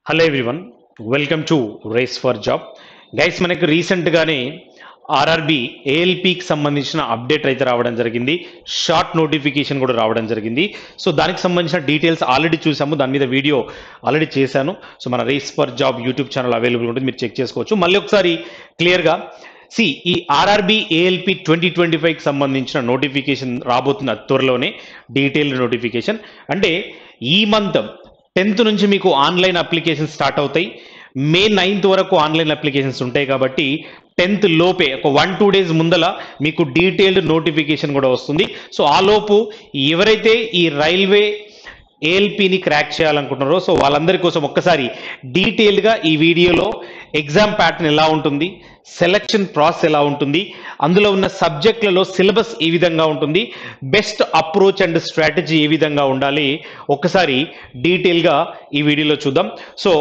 Hello everyone, welcome to race for job. Guys, మనకు రీసెంట్గానే RRB ఏఎల్పికి సంబంధించిన అప్డేట్ అయితే రావడం జరిగింది. షార్ట్ నోటిఫికేషన్ కూడా రావడం జరిగింది. సో దానికి సంబంధించిన డీటెయిల్స్ ఆల్రెడీ చూసాము, దాని మీద వీడియో ఆల్రెడీ చేశాను. సో మన race for job YouTube channel available ఉంటుంది, మీరు చెక్ చేసుకోవచ్చు. మళ్ళీ ఒకసారి క్లియర్గా ఈ ఆర్ఆర్బి ఏఎల్పి 2025కి సంబంధించిన నోటిఫికేషన్ రాబోతున్న త్వరలోనే డీటెయిల్డ్ నోటిఫికేషన్. అంటే ఈ మంత్ 10th నుంచి మీకు ఆన్లైన్ అప్లికేషన్ స్టార్ట్ అవుతాయి. మే 9th వరకు ఆన్లైన్ అప్లికేషన్స్ ఉంటాయి కాబట్టి 10th లోపే ఒక 1-2 డేస్ ముందల మీకు డీటెయిల్డ్ నోటిఫికేషన్ కూడా వస్తుంది. సో ఆ లోపు ఎవరైతే ఈ రైల్వే ఏఎల్పిని క్రాక్ చేయాలనుకుంటున్నారో సో వాళ్ళందరి కోసం ఒక్కసారి డీటెయిల్గా ఈ వీడియోలో ఎగ్జామ్ ప్యాటర్న్ ఎలా ఉంటుంది, సెలక్షన్ ప్రాసెస్ ఎలా ఉంటుంది, అందులో ఉన్న సబ్జెక్టులలో సిలబస్ ఏ విధంగా ఉంటుంది, బెస్ట్ అప్రోచ్ అండ్ స్ట్రాటజీ ఏ విధంగా ఉండాలి, ఒక్కసారి డీటెయిల్గా ఈ వీడియోలో చూద్దాం. సో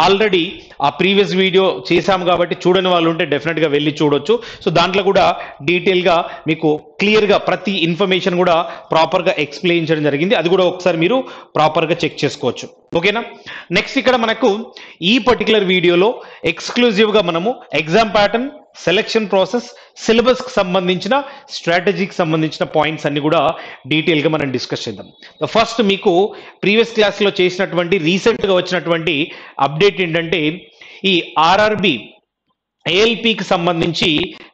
ఆల్రెడీ ఆ ప్రీవియస్ వీడియో చేశాము కాబట్టి చూడని వాళ్ళు ఉంటే డెఫినెట్గా వెళ్ళి చూడొచ్చు. సో దాంట్లో కూడా డీటెయిల్గా మీకు క్లియర్గా ప్రతి ఇన్ఫర్మేషన్ కూడా ప్రాపర్గా ఎక్స్ప్లెయిన్ చేయడం జరిగింది. అది కూడా ఒకసారి మీరు ప్రాపర్గా చెక్ చేసుకోవచ్చు. ఓకేనా? నెక్స్ట్ ఇక్కడ మనకు ఈ పర్టికులర్ వీడియోలో ఎక్స్క్లూజివ్గా మనము ఎగ్జామ్ ప్యాటర్న్, సెలక్షన్ ప్రాసెస్, సిలబస్కి సంబంధించిన స్ట్రాటజీకి సంబంధించిన పాయింట్స్ అన్ని కూడా డీటెయిల్గా మనం డిస్కస్ చేద్దాం. ఫస్ట్ మీకు ప్రీవియస్ క్లాస్లో చేసినటువంటి రీసెంట్గా వచ్చినటువంటి అప్డేట్ ఏంటంటే ఈ ఆర్ఆర్బి ఏఎల్పికి సంబంధించి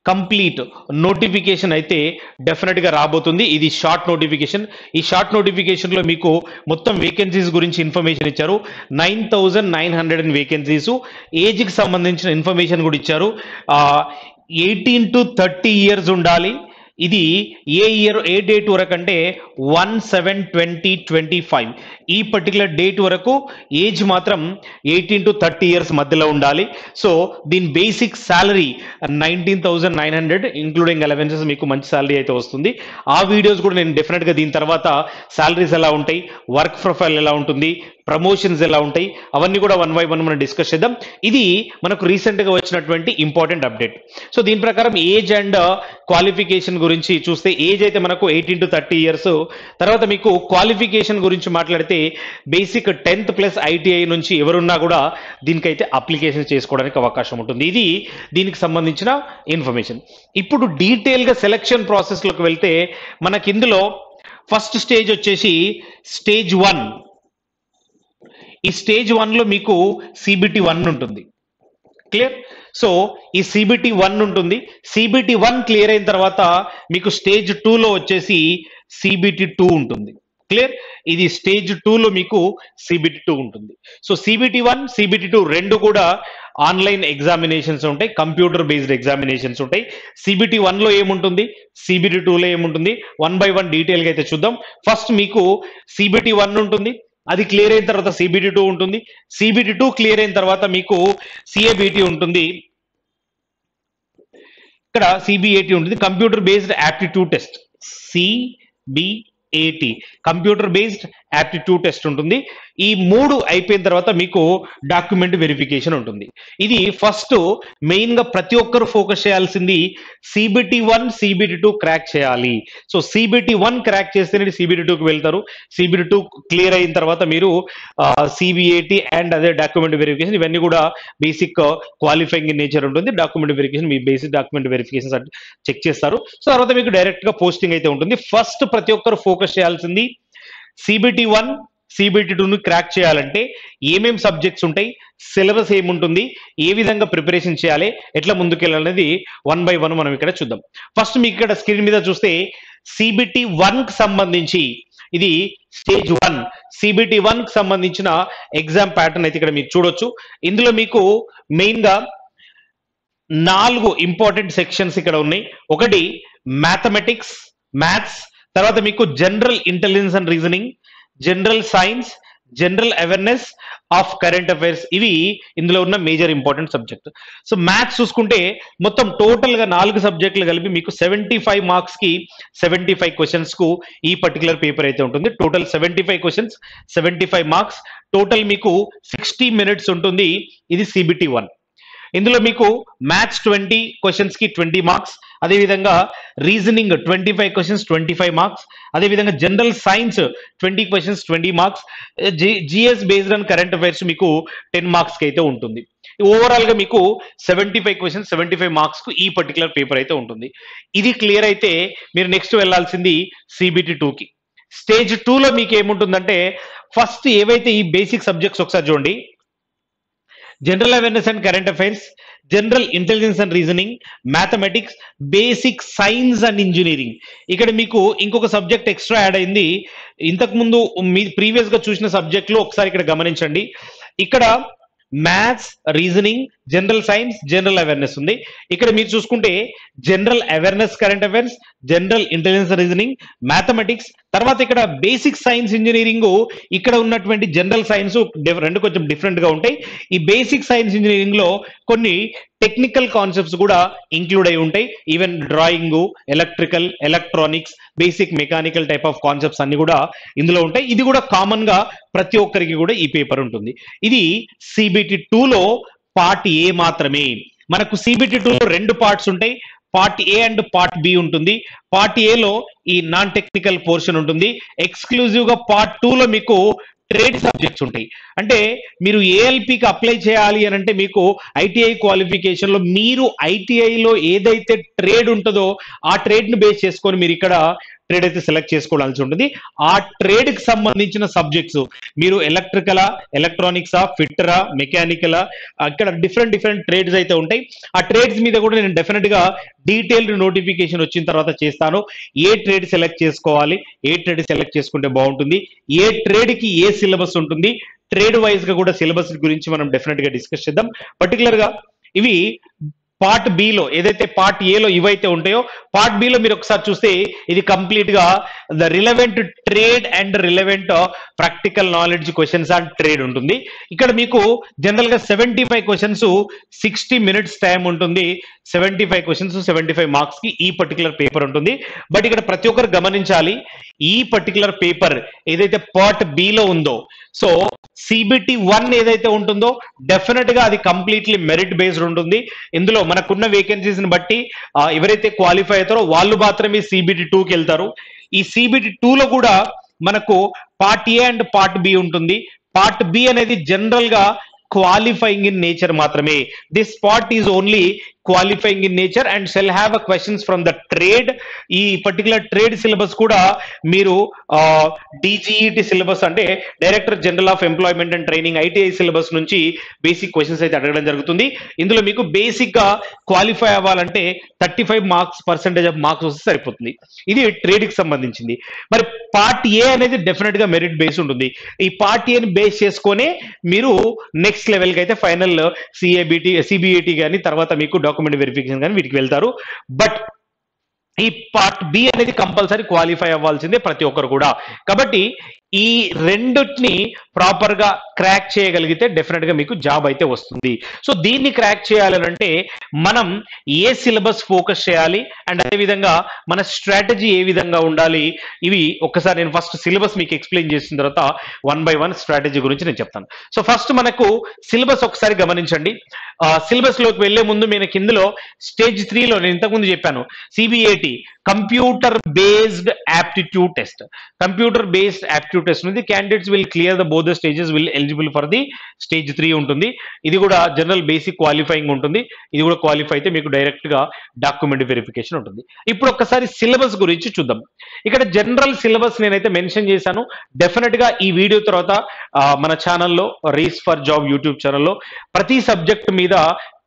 కంప్లీట్ నోటిఫికేషన్ అయితే డెఫినెట్గా రాబోతుంది. ఇది షార్ట్ నోటిఫికేషన్. ఈ షార్ట్ నోటిఫికేషన్లో మీకు మొత్తం వేకెన్సీస్ గురించి ఇన్ఫర్మేషన్ ఇచ్చారు. 9,900 వేకెన్సీస్. ఏజ్కి సంబంధించిన ఇన్ఫర్మేషన్ కూడా ఇచ్చారు. 18 to 30 years ఉండాలి. ఇది ఏ డేట్ వరకు అంటే 1/7/2025 ఈ పర్టికులర్ డేట్ వరకు ఏజ్ మాత్రం 18 to 30 years మధ్యలో ఉండాలి. సో దీని బేసిక్ శాలరీ 19,900 ఇంక్లూడింగ్ అలవెన్సెస్, మీకు మంచి శాలరీ అయితే వస్తుంది. ఆ వీడియోస్ కూడా నేను డెఫినెట్గా దీని తర్వాత శాలరీస్ ఎలా ఉంటాయి, వర్క్ ప్రొఫైల్ ఎలా ఉంటుంది, ప్రమోషన్స్ ఎలా ఉంటాయి, అవన్నీ కూడా 1 by 1 మనం డిస్కస్ చేద్దాం. ఇది మనకు రీసెంట్గా వచ్చినటువంటి ఇంపార్టెంట్ అప్డేట్. సో దీని ప్రకారం ఏజ్ అండ్ క్వాలిఫికేషన్ గురించి చూస్తే ఏజ్ అయితే మనకు 18 to 30 years. తర్వాత మీకు క్వాలిఫికేషన్ గురించి మాట్లాడితే బేసిక్ 10th ప్లస్ ఐటీఐ నుంచి ఎవరున్నా కూడా దీనికైతే అప్లికేషన్ చేసుకోవడానికి అవకాశం ఉంటుంది. ఇది దీనికి సంబంధించిన ఇన్ఫర్మేషన్. ఇప్పుడు డీటెయిల్గా సెలక్షన్ ప్రాసెస్లోకి వెళ్తే మనకి ఇందులో ఫస్ట్ స్టేజ్ వచ్చేసి స్టేజ్ 1. ఈ స్టేజ్ 1లో మీకు CBT 1 ఉంటుంది. క్లియర్? సో ఈ CBT 1 ఉంటుంది. CBT 1 క్లియర్ అయిన తర్వాత మీకు స్టేజ్ 2లో వచ్చేసి CBT 2 ఉంటుంది. క్లియర్? ఇది స్టేజ్ 2లో మీకు CBT 2 ఉంటుంది. సో CBT 1, CBT 2 రెండు కూడా ఆన్లైన్ ఎగ్జామినేషన్స్ ఉంటాయి, కంప్యూటర్ బేస్డ్ ఎగ్జామినేషన్స్ ఉంటాయి. CBT 1లో ఏముంటుంది, CBT 2లో ఏముంటుంది, 1 by 1 డీటెయిల్గా అయితే చూద్దాం. ఫస్ట్ మీకు CBT 1 ఉంటుంది, అది క్లియర్ అయిన తర్వాత CBT 2 ఉంటుంది. CBT 2 క్లియర్ అయిన తర్వాత మీకు CABT ఉంటుంది. ఇక్కడ CBAT ఉంటుంది, computer based aptitude test. CBAT computer based aptitude test ఉంటుంది. ఈ 3 అయిపోయిన తర్వాత మీకు డాక్యుమెంట్ వెరిఫికేషన్ ఉంటుంది. ఇది ఫస్ట్ మెయిన్గా ప్రతి ఒక్కరు ఫోకస్ చేయాల్సింది CBT 1, CBT 2 క్రాక్ చేయాలి. సో CBT 1 క్రాక్ చేస్తేనే CBT 2కి వెళ్తారు. CBT 2 క్లియర్ అయిన తర్వాత మీరు CBAT అండ్ అదే డాక్యుమెంట్ వెరిఫికేషన్, ఇవన్నీ కూడా బేసిక్ క్వాలిఫైయింగ్ ఇన్ నేచర్ ఉంటుంది. డాక్యుమెంట్ వెరిఫికేషన్ మీ బేసిక్ డాక్యుమెంట్ వెరిఫికేషన్ చెక్ చేస్తారు. సో తర్వాత మీకు డైరెక్ట్గా పోస్టింగ్ అయితే ఉంటుంది. ఫస్ట్ ప్రతి ఒక్కరు ఫోకస్ చేయాల్సింది CBT 1, CBT 2ని క్రాక్ చేయాలంటే ఏమేం సబ్జెక్ట్స్ ఉంటాయి, సిలబస్ ఏముంటుంది, ఏ విధంగా ప్రిపరేషన్ చేయాలి, ఎట్లా ముందుకెళ్ళాలనేది 1 by 1 మనం ఇక్కడ చూద్దాం. ఫస్ట్ మీకు ఇక్కడ స్క్రీన్ మీద చూస్తే CBT 1కి సంబంధించి ఇది స్టేజ్ 1. CBT 1కి సంబంధించిన ఎగ్జామ్ ప్యాటర్న్ అయితే ఇక్కడ మీరు చూడొచ్చు. ఇందులో మీకు మెయిన్గా 4 ఇంపార్టెంట్ సెక్షన్స్ ఇక్కడ ఉన్నాయి. ఒకటి మ్యాథమెటిక్స్, మ్యాథ్స్, తర్వాత మీకు general intelligence and reasoning, general science, general awareness of current affairs. ఇవి ఇందులో ఉన్న major important subject. So maths చూసుకుంటే మొత్తం టోటల్గా 4 సబ్జెక్టులు కలిపి మీకు 75 మార్క్స్కి 75 క్వశ్చన్స్కు ఈ పర్టికులర్ పేపర్ అయితే ఉంటుంది. Total 75 questions, 75 marks. టోటల్ మీకు 60 minutes ఉంటుంది. ఇది CBT 1. ఇందులో మీకు మ్యాథ్స్ 20 క్వశ్చన్స్ కి 20 మార్క్స్, అదేవిధంగా రీజనింగ్ 25 క్వశ్చన్స్ 25 మార్క్స్, అదేవిధంగా general science 20 questions 20 marks, GS based on current affairs మీకు 10 మార్క్స్ కి అయితే ఉంటుంది. ఓవరాల్ గా మీకు 75 క్వశ్చన్స్ 75 మార్క్స్ కు ఈ పర్టికులర్ పేపర్ అయితే ఉంటుంది. ఇది క్లియర్ అయితే మీరు నెక్స్ట్ వెళ్ళాల్సింది సిబిటి 2 కి. స్టేజ్ 2 లో మీకు ఏముంటుందంటే ఫస్ట్ ఏవైతే ఈ బేసిక్ సబ్జెక్ట్స్ ఒకసారి చూడండి. General awareness and current affairs, general intelligence and reasoning, mathematics, basic science and engineering. ఇక్కడ మీకు ఇంకొక సబ్జెక్ట్ ఎక్స్ట్రా యాడ్ అయింది. ఇంతకు ముందు మీ ప్రీవియస్ గా చూసిన సబ్జెక్ట్ లో ఒకసారి ఇక్కడ గమనించండి. ఇక్కడ maths, reasoning, general science, general awareness ఉంది. ఇక్కడ మీరు చూసుకుంటే general awareness current affairs, general intelligence reasoning, mathematics, తర్వాత ఇక్కడ బేసిక్ సైన్స్ ఇంజనీరింగ్, ఇక్కడ ఉన్నటువంటి జనరల్ సైన్స్ రెండు కొంచెం డిఫరెంట్ గా ఉంటాయి. ఈ బేసిక్ సైన్స్ ఇంజనీరింగ్ లో కొన్ని టెక్నికల్ కాన్సెప్ట్స్ కూడా ఇంక్లూడ్ అయి ఉంటాయి. Even drawing, electrical, electronics, basic mechanical type of concepts అన్ని కూడా ఇందులో ఉంటాయి. ఇది కూడా కామన్ గా ప్రతి ఒక్కరికి కూడా ఈ పేపర్ ఉంటుంది. ఇది సిబిటి 2 లో పార్ట్ ఏ మాత్రమే. మనకు సిబిటి 2 లో 2 పార్ట్స్ ఉంటాయి. Part A and part B ఉంటుంది. పార్ట్ ఏలో ఈ నాన్ టెక్నికల్ పోర్షన్ ఉంటుంది. ఎక్స్క్లూజివ్ గా పార్ట్ 2 లో మీకు ట్రేడ్ సబ్జెక్ట్స్ ఉంటాయి. అంటే మీరు ఏఎల్పికి అప్లై చేయాలి అని అంటే మీకు ఐటీఐ క్వాలిఫికేషన్ లో మీరు ఐటీఐలో ఏదైతే ట్రేడ్ ఉంటుందో ఆ ట్రేడ్ ను బేస్ చేసుకొని మీరు ఇక్కడ ట్రేడ్ అయితే సెలెక్ట్ చేసుకోవాల్సి ఉంటుంది. ఆ ట్రేడ్ కి సంబంధించిన సబ్జెక్ట్స్ మీరు ఎలక్ట్రికలా, ఎలక్ట్రానిక్సా, ఫిట్టరా, మెకానికలా, ఇక్కడ డిఫరెంట్ ట్రేడ్స్ అయితే ఉంటాయి. ఆ ట్రేడ్స్ మీద కూడా నేను డెఫినెట్ గా డీటెయిల్డ్ నోటిఫికేషన్ వచ్చిన తర్వాత చేస్తాను. ఏ ట్రేడ్ సెలెక్ట్ చేసుకోవాలి, ఏ ట్రేడ్ సెలెక్ట్ చేసుకుంటే బాగుంటుంది, ఏ ట్రేడ్ కి ఏ సిలబస్ ఉంటుంది, ట్రేడ్ వైజ్ గా కూడా సిలబస్ గురించి మనం డెఫినెట్ గా డిస్కస్ చేద్దాం. పర్టికులర్ గా ఇవి పార్ట్ బిలో ఏదైతే పార్ట్ ఏలో ఇవైతే ఉంటాయో పార్ట్ బిలో మీరు ఒకసారి చూస్తే ఇది కంప్లీట్ గా the relevant trade and relevant practical knowledge questions and trade ఉంటుంది. ఇక్కడ మీకు జనరల్ గా 75 క్వశ్చన్స్ 60 మినిట్స్ టైం ఉంటుంది. 75 క్వశ్చన్స్ 75 మార్క్స్ కి ఈ పర్టికులర్ పేపర్ ఉంటుంది. బట్ ఇక్కడ ప్రతి ఒక్కరు గమనించాలి, ఈ పర్టికులర్ పేపర్ ఏదైతే పార్ట్ బిలో ఉందో, సో సిబిటి 1 ఏదైతే ఉంటుందో డెఫినెట్ గా అది కంప్లీట్లీ మెరిట్ బేస్డ్ ఉంటుంది. ఇందులో మనకున్న వేకెన్సీస్ ని బట్టి ఎవరైతే క్వాలిఫై అవుతారో వాళ్ళు మాత్రమే సిబిటి 2 కి వెళ్తారు. ఈ సిబిటి 2 లో కూడా మనకు part A and part B ఉంటుంది. పార్ట్ బి అనేది జనరల్ గా క్వాలిఫైయింగ్ ఇన్ నేచర్ మాత్రమే. This part is only qualifying in nature and shall have a questions from the trade. ఈ పర్టికులర్ ట్రేడ్ సిలబస్ కూడా మీరు డిజిఈటి సిలబస్ అంటే director general of employment and training ITI syllabus నుంచి basic questions అయితే అడగడం జరుగుతుంది. ఇందులో మీకు బేసిక్ గా క్వాలిఫై అవ్వాలంటే 35 పర్సెంటేజ్ ఆఫ్ మార్క్స్ వస్తే సరిపోతుంది. ఇది ట్రేడ్ కి సంబంధించింది. మరి పార్ట్ ఏ అనేది డెఫినెట్ గా మెరిట్ బేస్ ఉంటుంది. ఈ పార్ట్ ఏని బేస్ చేసుకొని మీరు నెక్స్ట్ లెవెల్ కి అయితే ఫైనల్ సిబిఐటి కానీ తర్వాత మీకు డాక్యుమెంట్ వెరిఫికేషన్ కానీ వీటికి వెళ్తారు. బట్ ఈ పార్ట్ బి అనేది కంపల్సరీ క్వాలిఫై అవ్వాల్సిందే ప్రతి ఒక్కరు కూడా. కాబట్టి ఈ రెండుని ప్రాపర్ గా క్రాక్ చేయగలిగితే డెఫినెట్ గా మీకు జాబ్ అయితే వస్తుంది. సో దీన్ని క్రాక్ చేయాలంటే మనం ఏ సిలబస్ ఫోకస్ చేయాలి అండ్ అదే విధంగా మన స్ట్రాటజీ ఏ విధంగా ఉండాలి, ఇవి ఒక్కసారి నేను ఫస్ట్ సిలబస్ మీకు ఎక్స్ప్లెయిన్ చేసిన తర్వాత 1 by 1 స్ట్రాటజీ గురించి నేను చెప్తాను. సో ఫస్ట్ మనకు సిలబస్ ఒకసారి గమనించండి. సిలబస్ లోకి వెళ్లే ముందు నేను కిందలో స్టేజ్ 3 లో నేను ఇంతకుముందు చెప్పాను CBIT computer based aptitude test. Computer based aptitude test ఉంది. Candidates will clear the both the stages will eligible for the stage 3 ఉంటుంది. ఇది కూడా జనరల్ బేసిక్ క్వాలిఫైయింగ్ ఉంటుంది. ఇది కూడా క్వాలిఫై అయితే మీకు డైరెక్ట్ గా డాక్యుమెంట్ వెరిఫికేషన్ ఉంటుంది. ఇప్పుడు ఒక్కసారి సిలబస్ గురించి చూద్దాం. ఇక్కడ జనరల్ సిలబస్ నేనైతే మెన్షన్ చేశాను. డెఫినెట్ గా ఈ వీడియో తర్వాత మన ఛానల్లో రేస్ ఫర్ జాబ్ యూట్యూబ్ ఛానల్లో ప్రతి సబ్జెక్ట్ మీద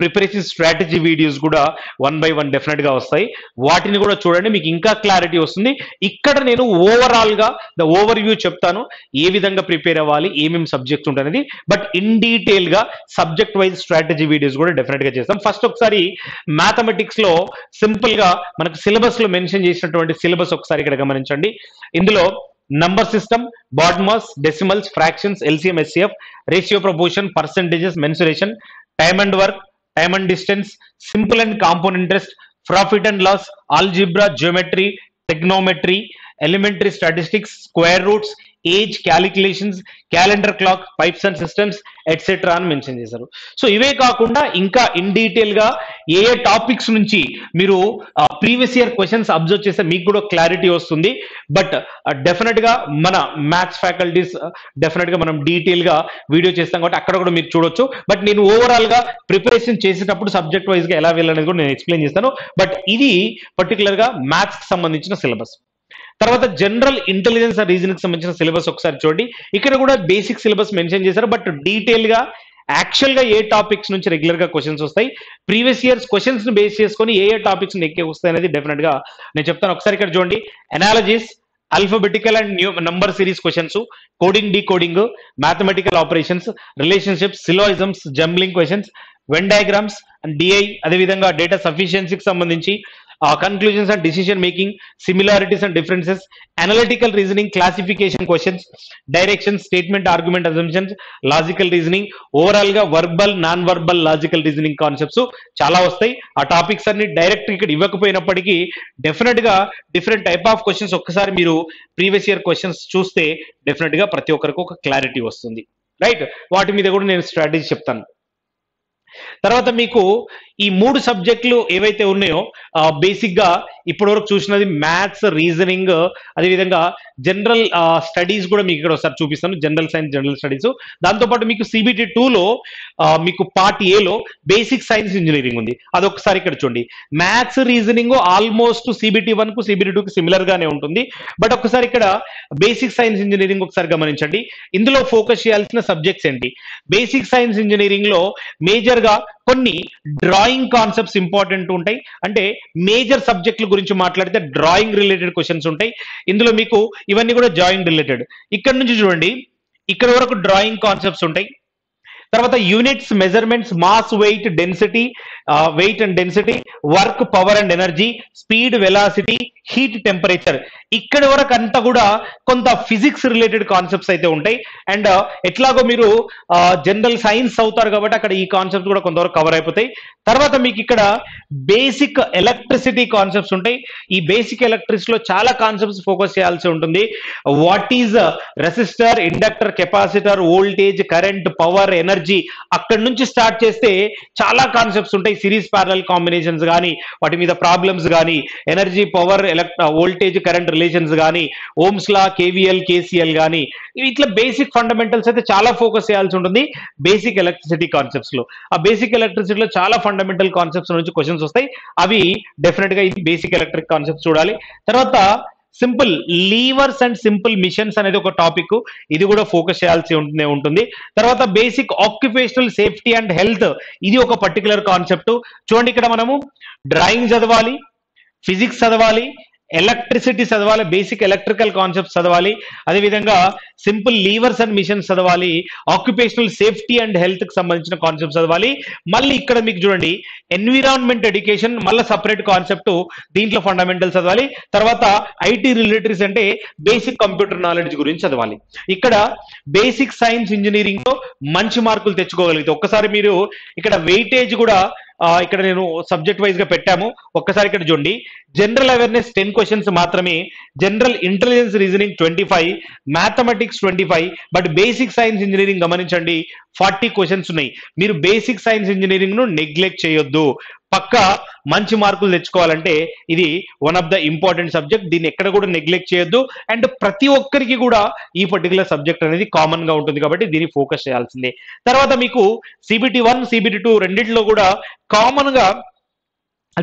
ప్రిపరేషన్ స్ట్రాటజీ వీడియోస్ కూడా 1 by 1 డెఫినెట్ గా వస్తాయి. వాటిని కూడా చూడండి, మీకు ఇంకా క్లారిటీ వస్తుంది. ఇక్కడ నేను ఓవరాల్ గా ద ఓవర్ వ్యూ చెప్తాను, ఏ విధంగా ప్రిపేర్ అవ్వాలి, ఏమేమి సబ్జెక్ట్స్ ఉంటాయనేది. బట్ ఇన్ డీటెయిల్ గా సబ్జెక్ట్ వైజ్ స్ట్రాటజీ వీడియోస్ కూడా డెఫినెట్ గా చేస్తాం. ఫస్ట్ ఒకసారి మ్యాథమెటిక్స్ లో సింపుల్ గా మనకు సిలబస్ లో మెన్షన్ చేసినటువంటి సిలబస్ ఒకసారి ఇక్కడ గమనించండి. ఇందులో number system, BODMAS, decimals, fractions, LCM, SCF, ratio proportion, percentages, mensuration, time and work, time and distance, simple and compound interest, profit and loss, algebra, geometry, trigonometry, elementary statistics, square roots, age, calculations, calendar clock, pipes and systems etcetera అని mention చేశారు. So ఇవే కాకుండా ఇంకా in detail గా ఏ ఏ topics నుంచి మీరు previous year questions observe చేస్తే మీకు కూడా క్లారిటీ వస్తుంది. బట్ డెఫినెట్ గా మన మ్యాథ్స్ ఫ్యాకల్టీస్ డెఫినెట్ గా మనం డీటెయిల్ గా వీడియో చేస్తాం కాబట్టి అక్కడ కూడా మీరు చూడొచ్చు. బట్ నేను ఓవరాల్ గా ప్రిపరేషన్ చేసేటప్పుడు సబ్జెక్ట్ వైజ్ గా ఎలా వెళ్ళాలనేది కూడా నేను ఎక్స్ప్లెయిన్ చేస్తాను. బట్ ఇది పర్టికులర్ గా మ్యాథ్స్ కి సంబంధించిన సిలబస్. తర్వాత జనరల్ ఇంటెలిజెన్స్ రీజనింగ్ సంబంధించిన సిలబస్ ఒకసారి చూడండి. ఇక్కడ కూడా బేసిక్ సిలబస్ మెన్షన్ చేశారు. బట్ డీటెయిల్ గా యాక్చువల్ గా ఏ టాపిక్స్ నుంచి రెగ్యులర్ గా క్వశ్చన్స్ వస్తాయి, ప్రీవియస్ ఇయర్స్ క్వశ్చన్స్ ని బేస్ చేసుకొని ఏ టాపిక్స్ ఎక్కే వస్తాయి అనేది డెఫినెట్ గా నేను చెప్తాను. ఒకసారి ఇక్కడ చూడండి. Analogies, alphabetical and number series questions, coding, decoding, mathematical operations, relationships, syllogisms, jumbling questions, venn diagrams and DI, అదేవిధంగా డేటా సఫిషియన్సీకి సంబంధించి conclusions and decision making, similarities and differences, analytical reasoning, classification questions, direction, statement, argument, assumptions, logical reasoning, overall గా verbal, non verbal, logical reasoning concepts చాలా వస్తాయి. ఆ topics అన్ని direct ఇక్కడ ఇవ్వకపోయినప్పటికీ డెఫినెట్ గా డిఫరెంట్ టైప్ ఆఫ్ క్వశ్చన్స్ ఒక్కసారి మీరు ప్రీవియస్ ఇయర్ క్వశ్చన్స్ చూస్తే డెఫినెట్ గా ప్రతి ఒక్కరికి ఒక క్లారిటీ వస్తుంది. రైట్, వాటి మీద కూడా నేను స్ట్రాటజీ చెప్తాను. తర్వాత మీకు ఈ 3 సబ్జెక్టులు ఏవైతే ఉన్నాయో బేసిక్ గా ఇప్పటివరకు చూసినది మ్యాథ్స్, రీజనింగ్, అదేవిధంగా జనరల్ స్టడీస్ కూడా మీకు ఇక్కడ ఒకసారి చూపిస్తాను. General science, general studies. దాంతోపాటు మీకు CBT 2లో మీకు పార్ట్ ఏలో బేసిక్ సైన్స్ ఇంజనీరింగ్ ఉంది. అదొకసారి ఇక్కడ చూడండి. మ్యాథ్స్, రీజనింగ్ ఆల్మోస్ట్ CBT 1 కు CBT 2 కి సిమిలర్ గానే ఉంటుంది. బట్ ఒకసారి ఇక్కడ బేసిక్ సైన్స్ ఇంజనీరింగ్ ఒకసారి గమనించండి. ఇందులో ఫోకస్ చేయాల్సిన సబ్జెక్ట్స్ ఏంటి? బేసిక్ సైన్స్ ఇంజనీరింగ్ లో మేజర్ గా కొన్ని డ్రాయింగ్ కాన్సెప్ట్స్ ఇంపార్టెంట్ ఉంటాయి. అంటే మేజర్ సబ్జెక్టుల గురించి మాట్లాడితే డ్రాయింగ్ రిలేటెడ్ క్వశ్చన్స్ ఉంటాయి. ఇందులో మీకు ఇవన్నీ కూడా డ్రాయింగ్ రిలేటెడ్. ఇక్కడ నుంచి చూడండి, ఇక్కడ వరకు డ్రాయింగ్ కాన్సెప్ట్స్ ఉంటాయి. తర్వాత units, measurements, mass, weight, density, weight and density, work, power and energy, speed, velocity, heat, temperature, ఇక్కడ వరకు అంతా కూడా కొంత ఫిజిక్స్ రిలేటెడ్ కాన్సెప్ట్స్ అయితే ఉంటాయి. అండ్ ఎట్లాగో మీరు జనరల్ సైన్స్ అవుతారు కాబట్టి అక్కడ ఈ కాన్సెప్ట్స్ కూడా కొంతవరకు కవర్ అయిపోతాయి. తర్వాత మీకు ఇక్కడ బేసిక్ ఎలక్ట్రిసిటీ కాన్సెప్ట్స్ ఉంటాయి. ఈ బేసిక్ ఎలక్ట్రిసిటీ లో చాలా కాన్సెప్ట్స్ ఫోకస్ చేయాల్సి ఉంటుంది. What is resistor, inductor, capacitor, voltage, current, power, energy, అక్కడ నుంచి స్టార్ట్ చేస్తే చాలా కాన్సెప్ట్స్ ఉంటాయి. సిరీస్ ప్యారలల్ కాంబినేషన్స్ కానీ, వాటి మీద ప్రాబ్లమ్స్ కానీ, energy, power, voltage, current relations కానీ, ఓమ్స్ లా, కేవీఎల్, కేసీఎల్ కానీ, ఇట్లా బేసిక్ ఫండమెంటల్స్ అయితే చాలా ఫోకస్ చేయాల్సి ఉంటుంది బేసిక్ ఎలక్ట్రిసిటీ కాన్సెప్ట్స్ లో. ఆ బేసిక్ ఎలక్ట్రిసిటీలో చాలా ఫండమెంటల్ కాన్సెప్ట్స్ నుంచి క్వశ్చన్స్ వస్తాయి. అవి డెఫినెట్ గా ఇది బేసిక్ ఎలక్ట్రిక్ కాన్సెప్ట్స్ చూడాలి. తర్వాత సింపుల్ లీవర్స్ అండ్ సింపుల్ మిషన్స్ అనేది ఒక టాపిక్, ఇది కూడా ఫోకస్ చేయాల్సి ఉంటుంది. తర్వాత basic occupational safety and health, ఇది ఒక పర్టికులర్ కాన్సెప్ట్. చూడండి, ఇక్కడ మనము డ్రాయింగ్ చదవాలి, ఫిజిక్స్ చదవాలి, ఎలక్ట్రిసిటీ చదవాలి, బేసిక్ ఎలక్ట్రికల్ కాన్సెప్ట్స్ చదవాలి, అదేవిధంగా సింపుల్ లీవర్స్ అండ్ మిషన్స్ చదవాలి, ఆక్యుపేషనల్ సేఫ్టీ అండ్ హెల్త్ కి సంబంధించిన కాన్సెప్ట్స్ చదవాలి. మళ్ళీ ఇక్కడ మీకు చూడండి ఎన్విరాన్మెంట్ ఎడ్యుకేషన్, మళ్ళీ సపరేట్ కాన్సెప్ట్, దీంట్లో ఫండమెంటల్స్ చదవాలి. తర్వాత ఐటీ రిలేటరీస్ అంటే బేసిక్ కంప్యూటర్ నాలెడ్జ్ గురించి చదవాలి. ఇక్కడ బేసిక్ సైన్స్ ఇంజనీరింగ్ లో మంచి మార్కులు తెచ్చుకోగలిగితే ఒక్కసారి మీరు ఇక్కడ వెయిటేజ్ కూడా ఇక్కడ నేను సబ్జెక్ట్ వైజ్ గా పెట్టాము. ఒక్కసారి ఇక్కడ చూడండి, జనరల్ అవేర్నెస్ 10 క్వశ్చన్స్ మాత్రమే, general intelligence reasoning 25, mathematics 25. But basic science engineering గమనించండి 40 క్వశ్చన్స్ ఉన్నాయి. మీరు బేసిక్ సైన్స్ ఇంజనీరింగ్ ను నెగ్లెక్ట్ చేయొద్దు. పక్కా మంచి మార్కులు తెచ్చుకోవాలంటే ఇది one of the important subject, దీన్ని ఎక్కడ కూడా నెగ్లెక్ట్ చేయొద్దు. అండ్ ప్రతి ఒక్కరికి కూడా ఈ పర్టికులర్ సబ్జెక్ట్ అనేది కామన్ గా ఉంటుంది కాబట్టి దీన్ని ఫోకస్ చేయాల్సిందే. తర్వాత మీకు CBT 1, CBT 2 రెండింటిలో కూడా కామన్ గా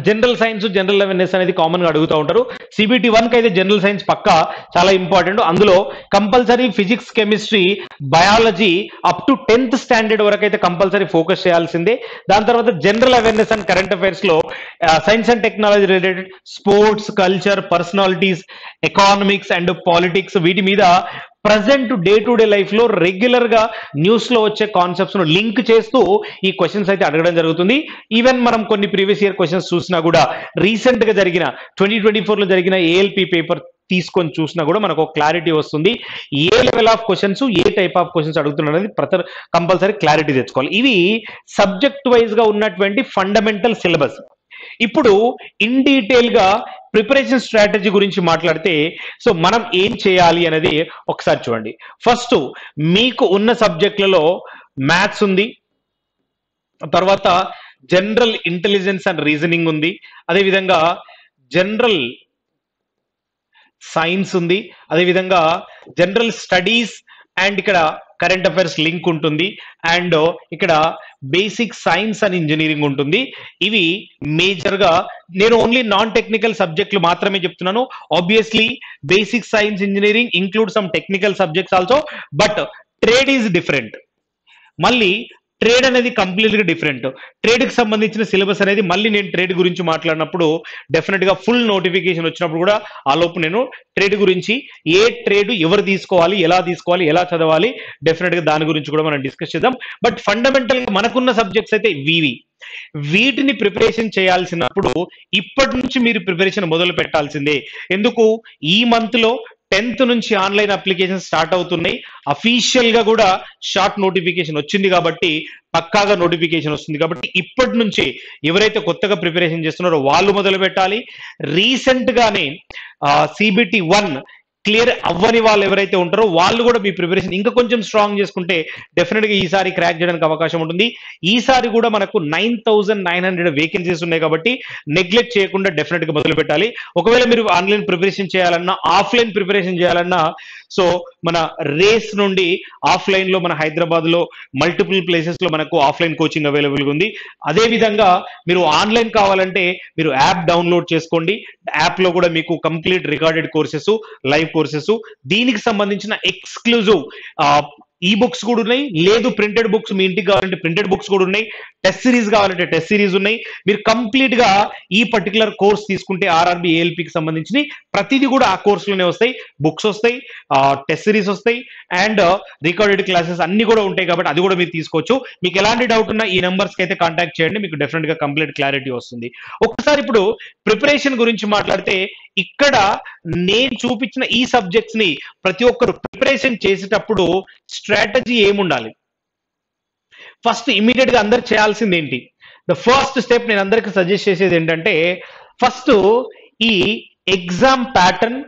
జనరల్ సైన్స్, జనరల్ అవేర్నెస్ అనేది కామన్ గా అడుగుతూ ఉంటారు. CBT 1 కి అయితే జనరల్ సైన్స్ పక్కా చాలా ఇంపార్టెంట్. అందులో compulsory physics, chemistry, biology up to 10th standard వరకు అయితే కంపల్సరీ ఫోకస్ చేయాల్సిందే. దాని తర్వాత general awareness and current affairs లో science and technology related, sports, culture, personalities, economics and politics, వీటి మీద present day to day life లో రెగ్యులర్ గా న్యూస్ లో వచ్చే కాన్సెప్ట్స్ ను లింక్ చేస్తూ ఈ క్వశ్చన్స్ అయితే అడగడం జరుగుతుంది. ఈవెన్ మనం కొన్ని ప్రీవియస్ ఇయర్ క్వశ్చన్స్ చూసినా కూడా, రీసెంట్ గా జరిగిన 2024 లో జరిగిన ALP పేపర్ తీసుకొని చూసినా కూడా మనకు ఒక క్లారిటీ వస్తుంది. ఏ లెవెల్ ఆఫ్ క్వశ్చన్స్, ఏ టైప్ ఆఫ్ క్వశ్చన్స్ అడుగుతున్నారు అనేది కంపల్సరీ క్లారిటీ తెచ్చుకోవాలి. ఇవి సబ్జెక్ట్ వైజ్ గా ఉన్నటువంటి ఫండమెంటల్ సిలబస్. ఇప్పుడు ఇన్ డీటెయిల్ గా ప్రిపరేషన్ స్ట్రాటజీ గురించి మాట్లాడితే సో మనం ఏం చేయాలి అనేది ఒకసారి చూడండి. ఫస్ట్ మీకు ఉన్న సబ్జెక్టులలో మ్యాథ్స్ ఉంది, తర్వాత జనరల్ ఇంటెలిజెన్స్ అండ్ రీజనింగ్ ఉంది, అదేవిధంగా జనరల్ సైన్స్ ఉంది, అదేవిధంగా జనరల్ స్టడీస్ అండ్ ఇక్కడ కరెంట్ అఫైర్స్ లింక్ ఉంటుంది, అండ్ ఇక్కడ బేసిక్ సైన్స్ అండ్ ఇంజనీరింగ్ ఉంటుంది. ఇవి మేజర్ గా నేను ఓన్లీ నాన్ టెక్నికల్ సబ్జెక్టులు మాత్రమే చెప్తున్నాను. Obviously basic science engineering include some technical subjects also, but trade is different. మళ్ళీ ట్రేడ్ అనేది కంప్లీట్ గా డిఫరెంట్. ట్రేడ్ కి సంబంధించిన సిలబస్ అనేది మళ్ళీ నేను ట్రేడ్ గురించి మాట్లాడినప్పుడు డెఫినెట్ గా ఫుల్ నోటిఫికేషన్ వచ్చినప్పుడు కూడా ఆ లోపు నేను ట్రేడ్ గురించి ఏ ట్రేడ్ ఎవరు తీసుకోవాలి, ఎలా తీసుకోవాలి, ఎలా చదవాలి, డెఫినెట్ గా దాని గురించి కూడా మనం డిస్కస్ చేద్దాం. బట్ ఫండమెంటల్ గా మనకున్న సబ్జెక్ట్స్ అయితే వీటిని ప్రిపరేషన్ చేయాల్సినప్పుడు ఇప్పటి నుంచి మీరు ప్రిపరేషన్ మొదలు పెట్టాల్సిందే. ఎందుకు ఈ మంత్ లో 10th నుంచి ఆన్లైన్ అప్లికేషన్ స్టార్ట్ అవుతున్నాయి. అఫీషియల్ గా కూడా షార్ట్ నోటిఫికేషన్ వచ్చింది కాబట్టి, పక్కాగా నోటిఫికేషన్ వస్తుంది కాబట్టి ఇప్పటి నుంచి ఎవరైతే కొత్తగా ప్రిపరేషన్ చేస్తున్నారో వాళ్ళు మొదలు పెట్టాలి. రీసెంట్ గానే CBT 1 క్లియర్ అవ్వని వాళ్ళు ఎవరైతే ఉంటారో వాళ్ళు కూడా మీ ప్రిపరేషన్ ఇంకా కొంచెం స్ట్రాంగ్ చేసుకుంటే డెఫినెట్ గా ఈసారి క్రాక్ చేయడానికి అవకాశం ఉంటుంది. ఈసారి కూడా మనకు 9,900 వేకెన్సీస్ ఉన్నాయి కాబట్టి నెగ్లెక్ట్ చేయకుండా డెఫినెట్ గా మొదలు పెట్టాలి. ఒకవేళ మీరు ఆన్లైన్ ప్రిపరేషన్ చేయాలన్నా, ఆఫ్లైన్ ప్రిపరేషన్ చేయాలన్నా, సో మన రేస్ నుండి ఆఫ్లైన్ లో మన హైదరాబాద్ లో మల్టిపుల్ ప్లేసెస్ లో మనకు ఆఫ్లైన్ కోచింగ్ అవైలబుల్ గా ఉంది. అదే విధంగా మీరు ఆన్లైన్ కావాలంటే మీరు యాప్ డౌన్లోడ్ చేసుకోండి. యాప్ లో కూడా మీకు complete recorded courses, live courses, దీనికి సంబంధించిన ఎక్స్క్లూజివ్ ఈ బుక్స్ కూడా ఉన్నాయి. లేదు ప్రింటెడ్ బుక్స్ మీ ఇంటికి కావాలంటే ప్రింటెడ్ బుక్స్ కూడా ఉన్నాయి. టెస్ట్ సిరీస్ కావాలంటే టెస్ట్ సిరీస్ ఉన్నాయి. మీరు కంప్లీట్ గా ఈ పర్టికులర్ కోర్స్ తీసుకుంటే ఆర్ఆర్బి ఏఎల్పికి సంబంధించి ప్రతిదీ కూడా ఆ కోర్సులోనే వస్తాయి. బుక్స్ వస్తాయి, టెస్ట్ సిరీస్ వస్తాయి, అండ్ రికార్డెడ్ క్లాసెస్ అన్ని కూడా ఉంటాయి కాబట్టి అది కూడా మీరు తీసుకోవచ్చు. మీకు ఎలాంటి డౌట్ ఉన్నా ఈ నెంబర్స్కి అయితే కాంటాక్ట్ చేయండి, మీకు డెఫినెట్ గా కంప్లీట్ క్లారిటీ వస్తుంది. ఒకసారి ఇప్పుడు ప్రిపరేషన్ గురించి మాట్లాడితే ఇక్కడ నేను చూపించిన ఈ సబ్జెక్ట్స్ ని ప్రతి ఒక్కరు ప్రిపరేషన్ చేసేటప్పుడు స్ట్రాటజీ ఏముండాలి? ఫస్ట్ ఇమీడియట్ గా అందరు చేయాల్సింది ఏంటి? ద ఫస్ట్ స్టెప్ నేను అందరికి సజెస్ట్ చేసేది ఏంటంటే, ఫస్ట్ ఈ exam pattern,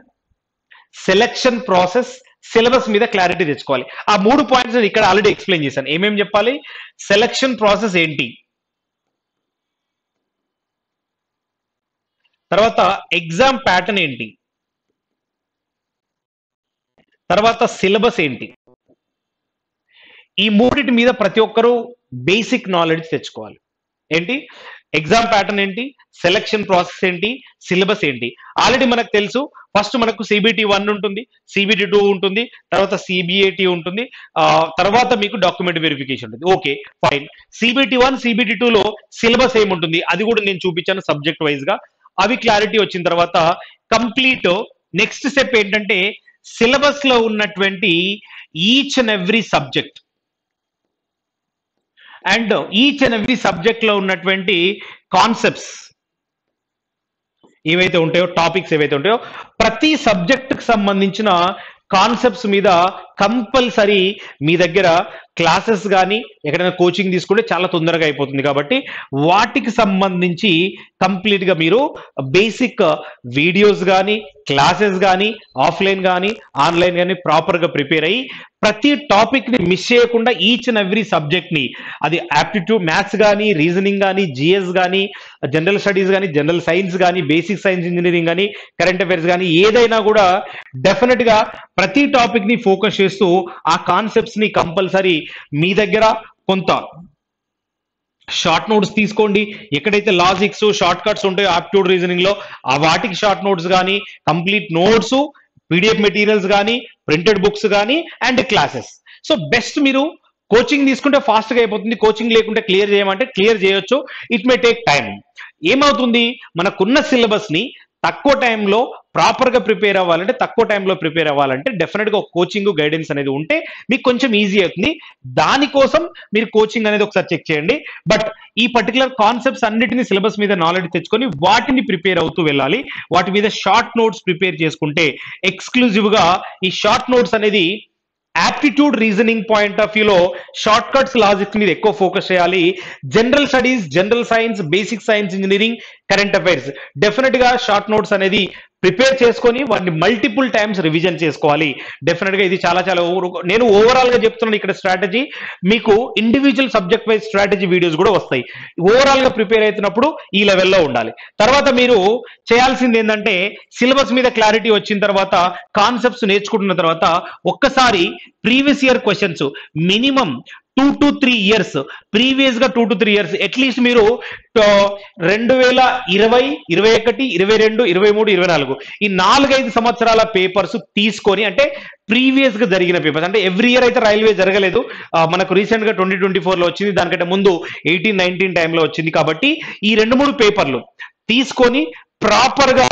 selection process, syllabus మీద క్లారిటీ తెచ్చుకోవాలి. ఆ 3 పాయింట్స్ ఇక్కడ ఆల్రెడీ ఎక్స్ప్లెయిన్ చేశాను. ఏమేమి చెప్పాలి? సెలెక్షన్ ప్రాసెస్ ఏంటి, తర్వాత ఎగ్జామ్ ప్యాటర్న్ ఏంటి, తర్వాత సిలబస్ ఏంటి, ఈ మూడింటి మీద ప్రతి ఒక్కరూ బేసిక్ నాలెడ్జ్ తెచ్చుకోవాలి. ఏంటి? ఎగ్జామ్ ప్యాటర్న్ ఏంటి, సెలక్షన్ ప్రాసెస్ ఏంటి, సిలబస్ ఏంటి. ఆల్రెడీ మనకు తెలుసు. ఫస్ట్ మనకు CBT 1 ఉంటుంది, CBT 2 ఉంటుంది, తర్వాత CBAT ఉంటుంది, తర్వాత మీకు డాక్యుమెంట్ వెరిఫికేషన్ ఉంటుంది. Okay fine. CBT 1, CBT 2 లో సిలబస్ ఏముంటుంది అది కూడా నేను చూపించాను సబ్జెక్ట్ వైజ్ గా. అవి క్లారిటీ వచ్చిన తర్వాత కంప్లీట్ నెక్స్ట్ స్టెప్ ఏంటంటే సిలబస్ లో ఉన్నటువంటి each and every subject and each and every subject లో ఉన్నటువంటి కాన్సెప్ట్స్ ఏవైతే ఉంటాయో, టాపిక్స్ ఏవైతే ఉంటాయో, ప్రతి సబ్జెక్ట్ కి సంబంధించిన కాన్సెప్ట్స్ మీద కంపల్సరీ మీ దగ్గర క్లాసెస్ కానీ ఎక్కడైనా కోచింగ్ తీసుకుంటే చాలా తొందరగా అయిపోతుంది. కాబట్టి వాటికి సంబంధించి కంప్లీట్ గా మీరు బేసిక్ వీడియోస్ కానీ, క్లాసెస్ కానీ, ఆఫ్లైన్ కానీ ఆన్లైన్ కానీ ప్రాపర్ గా ప్రిపేర్ అయ్యి ప్రతి టాపిక్ ని మిస్ చేయకుండా ఈచ్ అండ్ ఎవ్రీ సబ్జెక్ట్ ని, అది యాప్టిట్యూడ్ మ్యాథ్స్ కానీ, రీజనింగ్ కానీ, జిఎస్ కానీ, జనరల్ స్టడీస్ కానీ, జనరల్ సైన్స్ కానీ, బేసిక్ సైన్స్ ఇంజనీరింగ్ కానీ, కరెంట్ అఫైర్స్ కానీ, ఏదైనా కూడా డెఫినెట్ గా ప్రతి టాపిక్ ని ఫోకస్ చేస్తూ ఆ కాన్సెప్ట్స్ ని కంపల్సరీ మీ దగ్గర కొంత షార్ట్ నోట్స్ తీసుకోండి. ఎక్కడైతే లాజిక్స్, షార్ట్ కట్స్ ఉంటాయో ఆప్టిట్యూడ్ రీజనింగ్ లో ఆ వాటికి షార్ట్ నోట్స్ కానీ, కంప్లీట్ నోట్స్, పీడిఎఫ్ మెటీరియల్స్ కానీ, ప్రింటెడ్ బుక్స్ కానీ, అండ్ క్లాసెస్. సో బెస్ట్ మీరు కోచింగ్ తీసుకుంటే ఫాస్ట్ గా అయిపోతుంది. కోచింగ్ లేకుంటే క్లియర్ చేయమంటే క్లియర్ చేయొచ్చు. It may take time. ఏమవుతుంది, మనకున్న సిలబస్ ని తక్కువ టైంలో ప్రాపర్ గా ప్రిపేర్ అవ్వాలంటే, తక్కువ టైంలో ప్రిపేర్ అవ్వాలంటే డెఫినెట్ గా ఒక కోచింగ్ గైడెన్స్ అనేది ఉంటే మీకు కొంచెం ఈజీ అవుతుంది. దానికోసం మీరు కోచింగ్ అనేది ఒకసారి చెక్ చేయండి. బట్ ఈ పర్టికులర్ కాన్సెప్ట్స్ అన్నిటిని సిలబస్ మీద నాలెడ్జ్ తెచ్చుకొని వాటిని ప్రిపేర్ అవుతూ వెళ్ళాలి. వాటి మీద షార్ట్ నోట్స్ ప్రిపేర్ చేసుకుంటే ఎక్స్క్లూజివ్ గా ఈ షార్ట్ నోట్స్ అనేది యాప్టిట్యూడ్ రీజనింగ్ పాయింట్ ఆఫ్ వ్యూలో షార్ట్ కట్స్ లాజిక్ మీద ఎక్కువ ఫోకస్ చేయాలి. General studies, general science, basic science, engineering, current affairs definite గా షార్ట్ నోట్స్ అనేది ప్రిపేర్ చేసుకొని వాటిని మల్టిపుల్ టైమ్స్ రివిజన్ చేసుకోవాలి. డెఫినెట్ గా ఇది చాలా చాలా నేను ఓవరాల్ గా చెప్తున్నాను ఇక్కడ స్ట్రాటజీ. మీకు individual subject wise strategy videos కూడా వస్తాయి. ఓవరాల్ గా ప్రిపేర్ అవుతున్నప్పుడు ఈ లెవెల్లో ఉండాలి. తర్వాత మీరు చేయాల్సింది ఏంటంటే సిలబస్ మీద క్లారిటీ వచ్చిన తర్వాత, కాన్సెప్ట్స్ నేర్చుకుంటున్న తర్వాత ఒక్కసారి previous year questions minimum 2 to 3 years, previous గా 2 to 3 years అట్లీస్ట్ మీరు 2020, 21, 22, 23, 24 ఈ 4-5 సంవత్సరాల పేపర్స్ తీసుకొని, అంటే ప్రీవియస్ గా జరిగిన పేపర్స్, అంటే ఎవ్రీ ఇయర్ అయితే రైల్వే జరగలేదు, మనకు రీసెంట్ గా 2024 లో వచ్చింది, దానికంటే ముందు 18-19 టైంలో వచ్చింది. కాబట్టి ఈ 2-3 పేపర్లు తీసుకొని ప్రాపర్ గా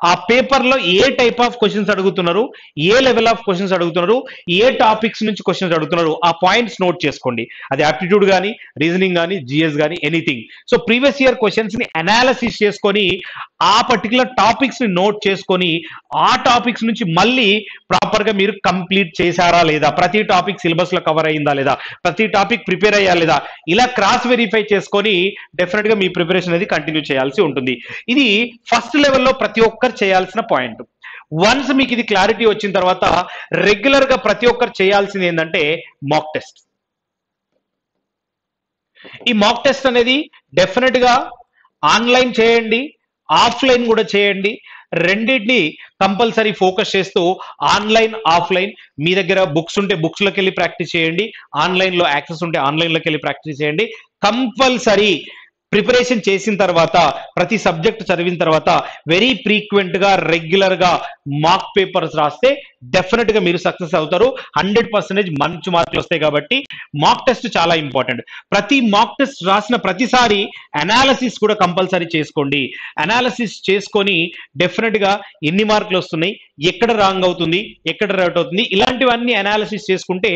ఆ పేపర్ లో ఏ టైప్ ఆఫ్ క్వశ్చన్స్ అడుగుతున్నారు, ఏ లెవెల్ ఆఫ్ క్వశ్చన్స్ అడుగుతున్నారు, ఏ టాపిక్స్ నుంచి క్వశ్చన్స్ అడుగుతున్నారు, ఆ పాయింట్స్ నోట్ చేసుకోండి. అది ఆప్టిట్యూడ్ కానీ, రీజనింగ్ కానీ, జిఎస్ కానీ, anything. So previous year questions ని అనాలిసిస్ చేసుకొని ఆ పర్టికులర్ టాపిక్స్ ని నోట్ చేసుకొని ఆ టాపిక్స్ నుంచి మళ్ళీ ప్రాపర్ గా మీరు కంప్లీట్ చేశారా లేదా, ప్రతి టాపిక్ సిలబస్ లో కవర్ అయ్యిందా లేదా, ప్రతి టాపిక్ ప్రిపేర్ అయ్యా లేదా, ఇలా క్రాస్ వెరిఫై చేసుకొని డెఫినెట్ గా మీ ప్రిపరేషన్ అనేది కంటిన్యూ చేయాల్సి ఉంటుంది. ఇది ఫస్ట్ లెవెల్లో ప్రతి ఒక్కరు చేయాల్సిన పాయింట్. వన్స్ మీకు ఇది క్లారిటీ వచ్చిన తర్వాత రెగ్యులర్ గా ప్రతి ఒక్కరు చేయాల్సింది ఏంటంటే మాక్ టెస్ట్. ఈ మాక్ టెస్ట్ అనేది డెఫినెట్ గా ఆన్లైన్ చేయండి, ఆఫ్లైన్ కూడా చేయండి. రెండింటిని కంపల్సరీ ఫోకస్ చేస్తూ ఆన్లైన్, ఆఫ్లైన్, మీ దగ్గర బుక్స్ ఉంటే బుక్స్ లోకి వెళ్ళి ప్రాక్టీస్ చేయండి, ఆన్లైన్ లో యాక్సెస్ ఉంటే ఆన్లైన్ లోకి వెళ్ళి ప్రాక్టీస్ చేయండి. కంపల్సరీ ప్రిపరేషన్ చేసిన తర్వాత, ప్రతి సబ్జెక్ట్ చదివిన తర్వాత వెరీ ఫ్రీక్వెంట్ గా రెగ్యులర్ గా మాక్ పేపర్స్ రాస్తే డెఫినెట్ గా మీరు సక్సెస్ అవుతారు. 100% మంచి మార్కులు వస్తాయి. కాబట్టి మాక్ టెస్ట్ చాలా ఇంపార్టెంట్. ప్రతి మాక్ టెస్ట్ రాసిన ప్రతిసారి అనాలిసిస్ కూడా కంపల్సరీ చేసుకోండి. అనాలిసిస్ చేసుకొని డెఫినెట్ గా ఎన్ని మార్కులు వస్తున్నాయి, ఎక్కడ రాంగ్ అవుతుంది, ఎక్కడ రైట్ అవుతుంది, ఇలాంటివన్నీ అనాలిసిస్ చేసుకుంటే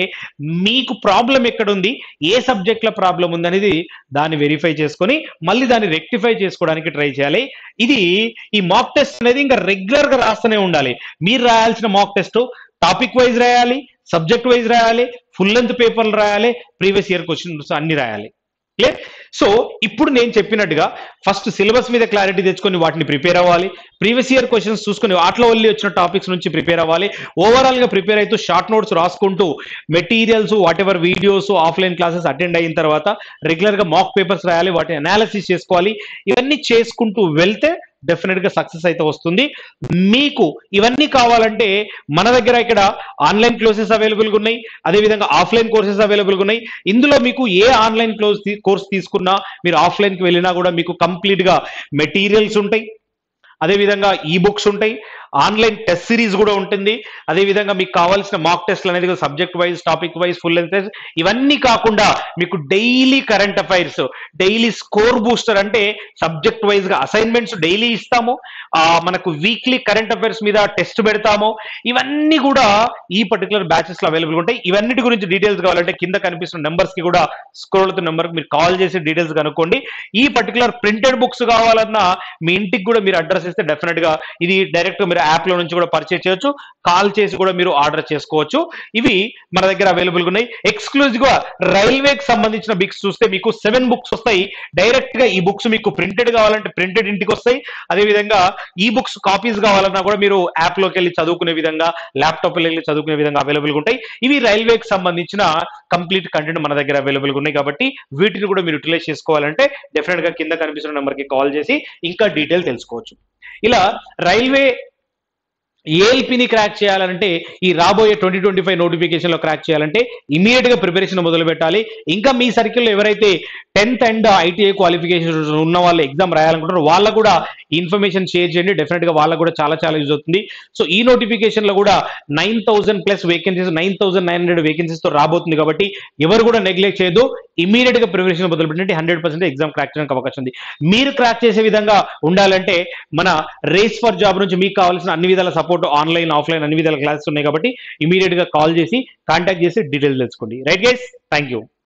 మీకు ప్రాబ్లం ఎక్కడ ఉంది, ఏ సబ్జెక్ట్ లో ప్రాబ్లం ఉంది అనేది దాన్ని వెరిఫై చేసుకొని మళ్ళీ దాన్ని రెక్టిఫై చేసుకోవడానికి ట్రై చేయాలి. ఇది ఈ మాక్ టెస్ట్ అనేది ఇంకా రెగ్యులర్ గా రాస్తూనే ఉండాలి. మీరు రాయాల్సిన మాక్ టెస్ట్ టాపిక్ వైజ్ రాయాలి, సబ్జెక్ట్ వైజ్ రాయాలి, ఫుల్ లెంత్ పేపర్లు రాయాలి, ప్రీవియస్ ఇయర్ క్వశ్చన్స్ అన్ని రాయాలి. క్లియర్? సో ఇప్పుడు నేను చెప్పినట్టుగా ఫస్ట్ సిలబస్ మీద క్లారిటీ తెచ్చుకొని వాటిని ప్రిపేర్ అవ్వాలి. ప్రీవియస్ ఇయర్ క్వశ్చన్స్ చూసుకొని వాటిలో వెళ్ళి వచ్చిన టాపిక్స్ నుంచి ప్రిపేర్ అవ్వాలి. ఓవరాల్ గా ప్రిపేర్ అవుతూ షార్ట్ నోట్స్ రాసుకుంటూ materials, what ever videos, offline classes attend అయిన తర్వాత రెగ్యులర్ గా మాక్ పేపర్స్ రాయాలి, వాటిని అనాలిసిస్ చేసుకోవాలి. ఇవన్నీ చేసుకుంటూ వెళ్తే డెఫినెట్ గా సక్సెస్ అయితే వస్తుంది. మీకు ఇవన్నీ కావాలంటే మన దగ్గర ఇక్కడ ఆన్లైన్ కోర్సెస్ అవైలబుల్ గా ఉన్నాయి, అదేవిధంగా ఆఫ్లైన్ కోర్సెస్ అవైలబుల్ గా ఉన్నాయి. ఇందులో మీకు ఏ ఆన్లైన్ కోర్స్ తీసుకున్నా, మీరు ఆఫ్లైన్ కి వెళ్ళినా కూడా మీకు కంప్లీట్ గా మెటీరియల్స్ ఉంటాయి, అదేవిధంగా ఈ బుక్స్ ఉంటాయి, ఆన్లైన్ టెస్ట్ సిరీస్ కూడా ఉంటుంది. అదేవిధంగా మీకు కావాల్సిన మాక్ టెస్ట్లు అనేది subject wise, topic wise, full length test, ఇవన్నీ కాకుండా మీకు daily current affairs, daily score booster, అంటే సబ్జెక్ట్ వైజ్ గా అసైన్మెంట్స్ డైలీ ఇస్తాము, మనకు వీక్లీ కరెంట్ అఫైర్స్ మీద టెస్ట్ పెడతాము. ఇవన్నీ కూడా ఈ పర్టికులర్ బ్యాచెస్ లో అవైలబుల్ ఉంటాయి. ఇవన్నిటి గురించి డీటెయిల్స్ కావాలంటే కింద కనిపిస్తున్న నెంబర్స్ కి కూడా, స్క్రోల్ అవుతున్న నెంబర్ కి మీరు కాల్ చేసి డీటెయిల్స్ కనుక్కోండి. ఈ పర్టికులర్ ప్రింటెడ్ బుక్స్ కావాలన్నా మీ ఇంటికి కూడా మీరు అడ్రస్ ఇస్తే డెఫినెట్ గా ఇది డైరెక్ట్ మీరు యాప్ లో నుంచి కూడా పర్చేస్ చేయొచ్చు, కాల్ చేసి కూడా మీరు ఆర్డర్ చేసుకోవచ్చు. ఇవి మన దగ్గర అవైలబుల్ గా ఉన్నాయి. ఎక్స్క్లూజివ్ గా రైల్వేకి సంబంధించిన బుక్స్ చూస్తే మీకు 7 బుక్స్ వస్తాయి. డైరెక్ట్ గా ఈ బుక్స్ మీకు ప్రింటెడ్ కావాలంటే ప్రింటెడ్ ఇంటికి వస్తాయి. అదేవిధంగా ఈ బుక్స్ కాపీస్ కావాలన్నా కూడా మీరు యాప్ లోకి వెళ్ళి చదువుకునే విధంగా, ల్యాప్టాప్ వెళ్ళి చదువుకునే విధంగా అవైలబుల్ గా ఉంటాయి. ఇవి రైల్వేకి సంబంధించిన కంప్లీట్ కంటెంట్ మన దగ్గర అవైలబుల్ గా ఉన్నాయి. కాబట్టి వీటిని కూడా మీరు యూటిలైజ్ చేసుకోవాలంటే డెఫినెట్ గా కింద కనిపిస్తున్న నెంబర్ కి కాల్ చేసి ఇంకా డీటెయిల్ తెలుసుకోవచ్చు. ఇలా రైల్వే ఏఎల్పిని క్రాక్ చేయాలంటే, ఈ రాబోయే 2025 నోటిఫికేషన్ లో క్రాక్ చేయాలంటే ఇమీడియట్ గా ప్రిపరేషన్ మొదలు పెట్టాలి. ఇంకా మీ సర్కిల్లో ఎవరైతే 10th అండ్ ఐటీఐ క్వాలిఫికేషన్ ఉన్న వాళ్ళు ఎగ్జామ్ రాయాలనుకుంటారో వాళ్ళకు కూడా ఇన్ఫర్మేషన్ షేర్ చేయండి. డెఫినెట్ గా వాళ్ళకు కూడా చాలా చాలా యూజ్ అవుతుంది. సో ఈ నోటిఫికేషన్ లో కూడా 9,000+ వేకెన్సీస్, 9,900 వేకెన్సీస్ తో రాబోతుంది. కాబట్టి ఎవరు కూడా నెగ్లెక్ట్ చేయొద్దు, ఇమీడియట్ గా ప్రిపరేషన్ మొదలు పెట్టండి. 100% ఎగ్జామ్ క్రాక్ చేయడానికి అవకాశం ఉంది. మీరు క్రాక్ చేసే విధంగా ఉండాలంటే మన రేస్ ఫర్ జాబ్ నుంచి మీకు కావాల్సిన అన్ని విధాల సపోర్ట్, ఆన్లైన్, ఆఫ్లైన్ అన్ని విధాల క్లాసెస్ ఉన్నాయి. కాబట్టి ఇమీడియట్ గా కాల్ చేసి, కాంటాక్ట్ చేసి డీటెయిల్స్ తెలుసుకోండి. Right guys, thank you.